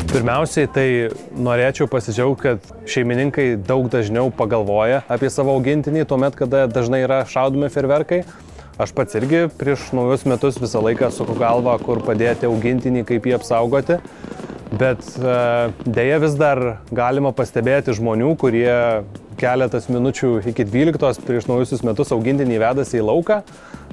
Pirmiausiai, tai norėčiau pasidžiaugti, kad šeimininkai daug dažniau pagalvoja apie savo augintinį, tuomet, kada dažnai yra šaudomi fejerverkai. Aš pats irgi prieš naujus metus visą laiką suku galvą, kur padėti augintinį, kaip jį apsaugoti. Bet dėja vis dar galima pastebėti žmonių, kurie keletas minučių iki 12 prieš naujusius metus augintinį vedasi į lauką,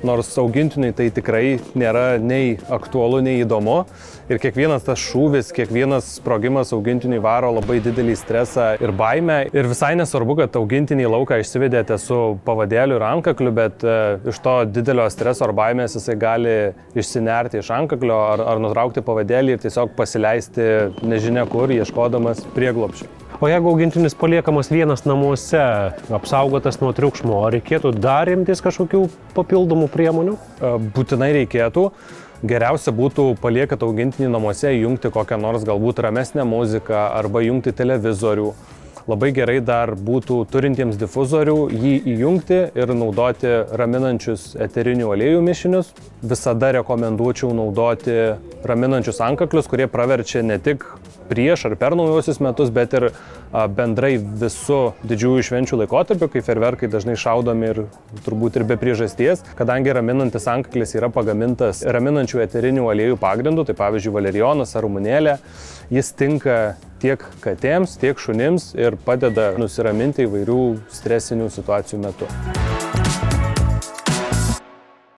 nors augintiniui tai tikrai nėra nei aktualu, nei įdomu. Ir kiekvienas tas šūvis, kiekvienas sprogimas augintiniui varo labai didelį stresą ir baimę. Ir visai nesvarbu, kad augintinį į lauką išsivedėte su pavadėliu ir antkakliu, bet iš to didelio streso ar baimės jisai gali išsinerti iš antkaklio ar nutraukti pavadėlį ir tiesiog pasileisti nežinia kur, ieškodamas prieglobsčio. O jeigu augintinis paliekamas vienas namuose, apsaugotas nuo triukšmo, ar reikėtų dar imtis kažkokių papildomų priemonių? Būtinai reikėtų. Geriausia būtų paliekat augintinį namuose, įjungti kokią nors galbūt ramesnę muziką arba įjungti televizorių. Labai gerai dar būtų turintiems difuzorių jį įjungti ir naudoti raminančius eterinių aliejų mišinius. Visada rekomenduočiau naudoti raminančius antkaklius, kurie praverčia ne tik prieš ar per naujosius metus, bet ir bendrai visų didžiųjų švenčių laikotarpiu, kai fejerverkai dažnai šaudomi ir turbūt ir be priežasties, kadangi raminantis antkaklis yra pagamintas raminančių eterinių aliejų pagrindu, tai pavyzdžiui valerijonas ar rumunėlė, jis tinka tiek katėms, tiek šunims ir padeda nusiraminti įvairių stresinių situacijų metu.